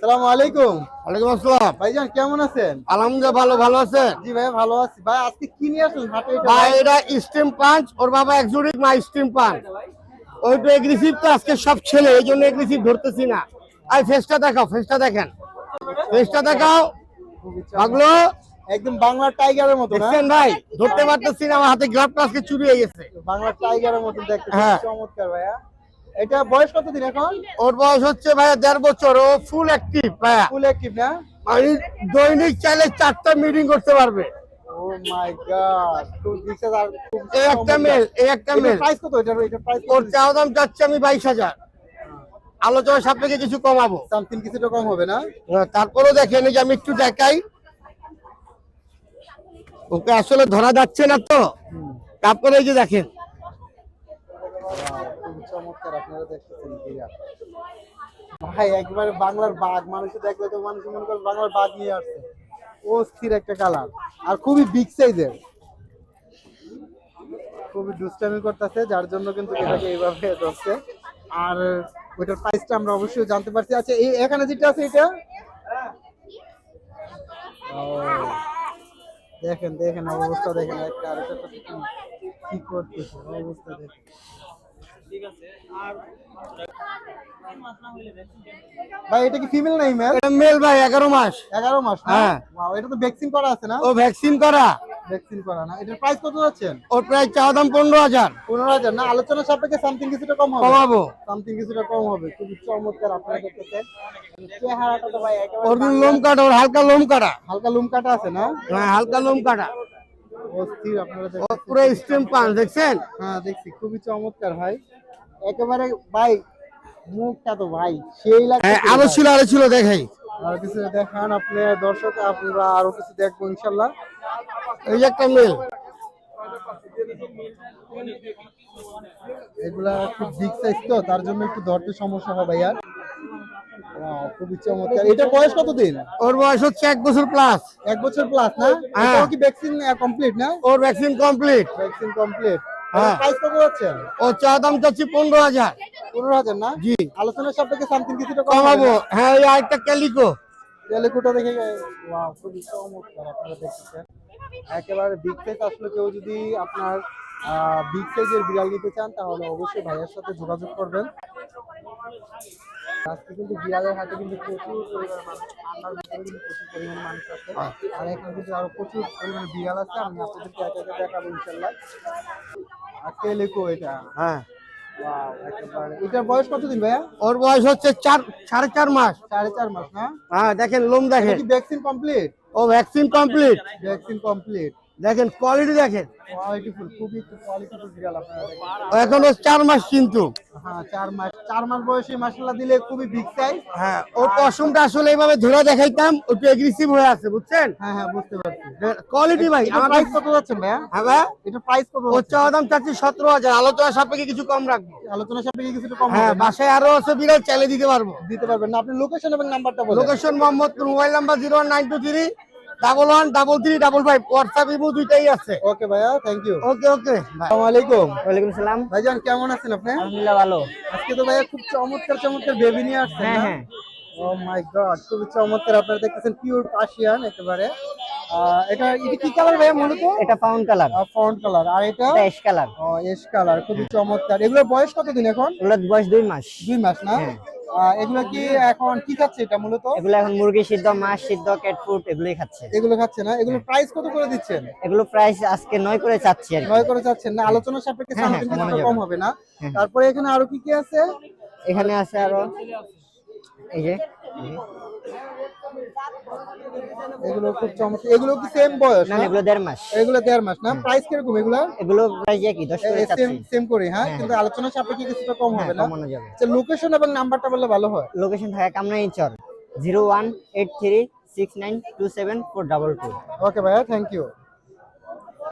আসসালামু আলাইকুম। ওয়ালাইকুম আসসালাম। ভাইজান কেমন আছেন? আলহামদুলিল্লাহ ভালো, ভালো আছেন? জি ভাই ভালো আছি। ভাই আজকে কি নিয়ে আসলেন হাটে এটা? ভাই এটা স্টিম পাঞ্চ, ওর বাবা এক্সোটিক, মা স্টিম পাঞ্চ। ওইটা এগ্রেসিভ তো আজকে সব ছেলে, এই জন্য এগ্রেসিভ ধরতেছি না। আর ফেসটা দেখাও, ফেসটা দেখেন, ফেসটা দেখাও। পাগলো একদম বাংলা টাইগারের মতো না? দেখছেন ভাই, ধরতে পারতেছি না, আমার হাতে গ্রাফটা আজকে চুরি হয়ে গেছে। বাংলা টাইগারের মতো দেখতে, হ্যাঁ। চমৎকার ভাইয়া। এটা বয়স কতদিন এখন? ওর বয়স হচ্ছে ভাইয়া 1.5 বছর। ও ফুল অ্যাক্টিভ ভাইয়া, ফুল অ্যাক্টিভ না? মানে দৈনিক চাইলে 4টা মিটিং করতে পারবে। ও মাই গড, খুব বিশেষ। আর খুব এই একটা মেল, এই একটা মেল। প্রাইস কত এটা? এটা প্রাইস ওর চাওয়া দাম চাচ্ছি আমি 22,000। আলোচনা সাপেক্ষে কিছু কমাবো, সামথিং কিছুটা কম হবে না? তারপরেও দেখেন, এই যে আমি একটু দেখাই, ওকে আসলে ধরা যাচ্ছে না তো, তারপরে এই যে দেখেন। খুব চমৎকার, আপনারা দেখতেছেন বিরাট। ভাই একবারে বাংলার বাঘ, মানুষ দেখলে তো মানুষ মনে করে বাংলার বাঘ নিয়ে আসছে। ও স্থির একটা কালার, আর খুবই বিগ সাইজের, খুবই দুষ্টামি করতেছে, যার জন্য কিন্তু এটাকে এইভাবে ধরছে। আর ওইটার প্রাইসটা আমরা অবশ্যই জানতে পারছি। আচ্ছা, এই এখানে যেটা আছে এটা, ও দেখেন দেখেন অবস্থা দেখেন, একটা আরেকটা কি করতেছে অবস্থা দেখেন। ভাই এটা কি ফিমেল না মেল? এটা মেল ভাই, 11 মাস। 11 মাস না? হ্যাঁ। ওয়াও, এটা তো ভ্যাকসিন করা আছে না? ও ভ্যাকসিন করা। ভ্যাকসিন করা না? এটার প্রাইস কত যাচ্ছেন? ওর প্রায় চাওয়া দাম 15,000। 15,000 না? আলোচনা সাপেক্ষে সামথিং কিছুটা কম হবে? কমাবো। সামথিং কিছুটা কম হবে। খুবই চমৎকার, আপনারা দেখতেছেন চেহারাটা তো ভাই একেবারে ওর কিন্তু লোম কাটা, ওর হালকা লোম কাটা। হালকা লুম কাটা আছে না? হ্যাঁ, হালকা লোম কাটা। অস্থির, আপনারা ও দেখতেছেন। পুরো স্টিম পাঞ্চ দেখছেন? হ্যাঁ দেখছি, খুবই চমৎকার ভাই একেবারে। ভাই মুখটা তো ভাই সেই লাগছে। হ্যাঁ, আরো ছিল দেখাই। আর কিছু দেখান আপনি দর্শক, আমরা আরো কিছু দেখবো ইনশাল্লাহ। এই যে একটা মেল। এগুলা খুব বিগ সাইজ তো, তার জন্য একটু ধরতে সমস্যা হবে ভাইয়া। খুবই চমৎকার। এটা বয়স কতদিন? ওর বয়স হচ্ছে 1 বছর প্লাস। 1 বছর প্লাস না? হ্যাঁ। এটাও কি ভ্যাকসিন কমপ্লিট না? ওর ভ্যাকসিন কমপ্লিট। Vaccine complete. হ্যাঁ। প্রাইস কত যাচ্ছে? ওর চাওয়া দাম চাচ্ছি 15,000। 15,000 না? জি। আলোচনার সাপেক্ষে সামথিং কিছুটা কম কমাবো। হবে? হ্যাঁ, এই আরেকটা ক্যালিকো। ক্যালিকোটা দেখে ওয়াও, খুবই চমৎকার, আপনারা দেখতেছেন একেবারে বিগ সাইজ। আসলে কেউ যদি আপনার বিগ সাইজের বিড়াল নিতে চান তাহলে অবশ্যই ভাইয়ের সাথে যোগাযোগ করবেন। আজকে কিন্তু বিড়ালের হাটে কিন্তু প্রচুর পরিমাণে মানুষ, ঠান্ডার ভিতরে কিন্তু প্রচুর পরিমাণে মানুষ আছে। আর এখানে কিন্তু আরো প্রচুর পরিমাণে বিড়াল আছে, আমি আপনাদেরকে একে একে দেখাবো ইনশাল্লাহ। আর কেলিকো এটা, হ্যাঁ। ওয়াও একেবারে। এটার বয়স কতদিন ভাইয়া? ওর বয়স হচ্ছে 4.5 মাস। 4.5 মাস না? হ্যাঁ, দেখেন লোম দেখেন। কি ভ্যাকসিন কমপ্লিট? ও ভ্যাকসিন কমপ্লিট। Vaccine complete. দেখেন কোয়ালিটি দেখেন। কোয়ালিটিফুল, খুবই একটু কোয়ালিটিফুল বিড়াল আপনারা দেখেন। ও এখন ও 4 মাস কিন্তু। হ্যাঁ 4 মাস বয়সে মাশাআল্লাহ দিলে খুবই বিগ সাইজ। হ্যাঁ, ওর পশমটা আসলে এইভাবে ধরে দেখাইতাম, একটু এগ্রেসিভ হয়ে আছে বুঝছেন? হ্যাঁ হ্যাঁ বুঝতে পারছি। কোয়ালিটি ভাই। আমার আমার প্রাইস কত যাচ্ছে ভাইয়া? হ্যাঁ ভাই, এটা প্রাইস কত ওর যাচ্ছে? চাওয়া দাম চাচ্ছি 17,000। আলোচনা সাপেক্ষে কিছু কম রাখবো। আলোচনা সাপেক্ষে কিছুটা কম হ্যাঁ, হবে না? বাসায় আরো আছে বিড়াল, চাইলে দিতে পারবো। দিতে পারবেন না? আপনি লোকেশন এবং নাম্বারটা বলুন। Location Mohammadpur, mobile number 01923113355। WhatsApp imo দুইটাই আছে। ওকে ভাইয়া, থ্যাংক ইউ। ওকে ওকে। আসসালামু আলাইকুম। ওয়ালাইকুম সালাম। ভাইজান কেমন আছেন আপনি? আলহামদুলিল্লাহ ভালো। আজকে তো ভাইয়া খুব চমৎকার চমৎকার বেবি নিয়ে আসছেন হ্যাঁ না? হ্যাঁ। ও মাই গড, খুব চমৎকার। আপনারা দেখতেছেন পিওর পার্সিয়ান একেবারে। এটা কি কালার ভাইয়া মূলত? এটা ফাউন্ড কালার। Found colour. আর এটা? এটা অ্যাশ কালার। ও এশ কালার, খুবই চমৎকার। এগুলোর বয়স কতদিন এখন? এগুলোর বয়স 2 মাস। 2 মাস না? হ্যাঁ। এগুলো কি এখন কি খাচ্ছে এটা মূলত? এগুলো এখন মুরগি সিদ্ধ, মাছ সিদ্ধ, ক্যাট ফুড এগুলোই খাচ্ছে। এগুলো খাচ্ছে না? এগুলো প্রাইস কত করে দিচ্ছেন? এগুলো প্রাইস আজকে 9 করে চাচ্ছি আর কি। 9 করে চাচ্ছেন না? আলোচনার সাপেক্ষে হ্যাঁ, সামথিং কমানো কিছুটা যাবে। কম হবে না? হ্যাঁ। তারপরে এখানে আরো কি কি আছে? এখানে আছে আরো এই যে এগুলো খুব চমৎকার। এগুলো কি সেম বয়স না, না? এগুলো 1.5 মাস। এগুলো 1.5 মাস না? প্রাইস কিরকম এগুলো? এগুলো প্রাইস একই 10 করে সেম চাচ্ছি। সেম করে, হ্যাঁ, হ্যাঁ, কিন্তু আলোচনার সাপেক্ষে কিছুটা কম হ্যাঁ, হবে না? কমানো যাবে। আচ্ছা, লোকেশন এবং নাম্বারটা বললে ভালো হয়। লোকেশন ঢাকা কামরাঙ্গীরচর 01836927422। ওকে ভাইয়া, থ্যাংক ইউ।